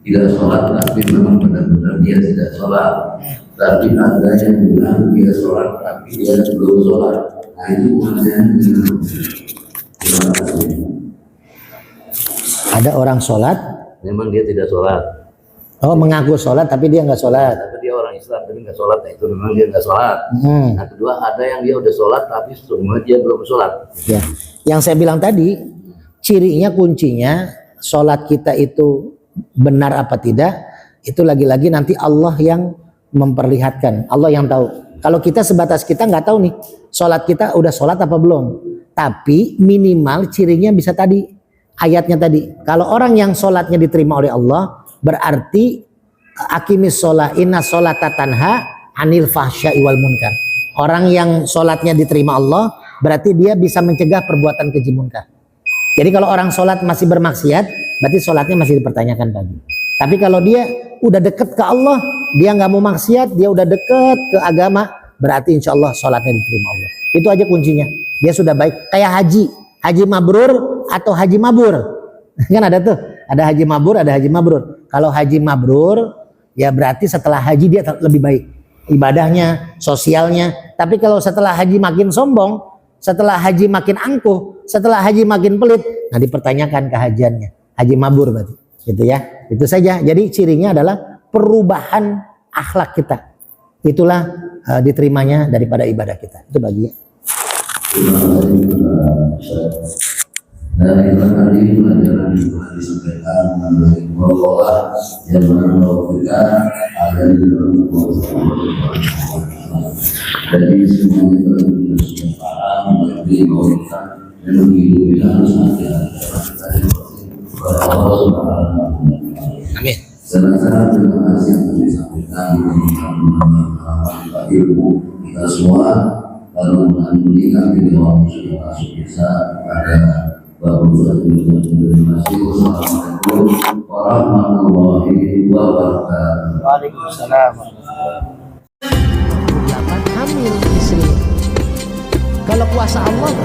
tidak sholat tapi memang benar-benar dia tidak sholat. Tapi ada yang bilang dia sholat tapi dia belum sholat. Nah itu maksudnya terima kasih. Ada orang sholat, Memang dia tidak sholat. oh mengaku sholat tapi dia nggak sholat. Tapi dia orang Islam tapi nggak sholat. Nah, itu memang dia nggak sholat. Nah kedua ada yang dia udah sholat tapi semua dia belum sholat. Ya, yang saya bilang tadi, cirinya kuncinya sholat kita itu benar apa tidak, itu lagi-lagi nanti Allah yang memperlihatkan, Allah yang tahu. Kalau kita sebatas kita nggak tahu nih, sholat kita udah sholat apa belum. Tapi minimal cirinya bisa tadi, ayatnya tadi. Kalau orang yang sholatnya diterima oleh Allah, berarti akimis sholat, inna sholata tanha anil fahsya'i wal munkar. Orang yang sholatnya diterima Allah, berarti dia bisa mencegah perbuatan keji munkar. Jadi kalau orang sholat masih bermaksiat, berarti sholatnya masih dipertanyakan lagi. Tapi kalau dia udah deket ke Allah, dia nggak mau maksiat, dia udah deket ke agama, berarti insya Allah sholatnya diterima Allah. Itu aja kuncinya. Dia sudah baik. Kayak haji mabrur atau haji mabur. Kan ada tuh, ada haji mabur, ada haji mabrur. Kalau haji mabrur, ya berarti setelah haji dia lebih baik. Ibadahnya, sosialnya. Tapi kalau setelah haji makin sombong, setelah haji makin angkuh, setelah haji makin pelit, nah dipertanyakan kehajiannya. Haji mabur berarti, gitu ya. Itu saja. Jadi cirinya adalah perubahan akhlak kita. Itulah diterimanya daripada ibadah kita. Itu bagian. Dan itu tadi pelajaran yang telah disampaikan melalui Allah yang mana kita ada di dalam jadi semuanya telah sudah paham mengerti bahwa kita memang hidup kita harus ada Allah Subhanahu wa Ta'ala. Amin. Saya rasa terima kasih yang telah disampaikan untuk ilmu kita semua. Lalu menunjukkan video sudah masuk bisa pada baru satu terima kasih. Wassalamualaikum warahmatullahi wabarakatuh. Waalaikumsalam. Hamil istri. Kalau puasa Allah,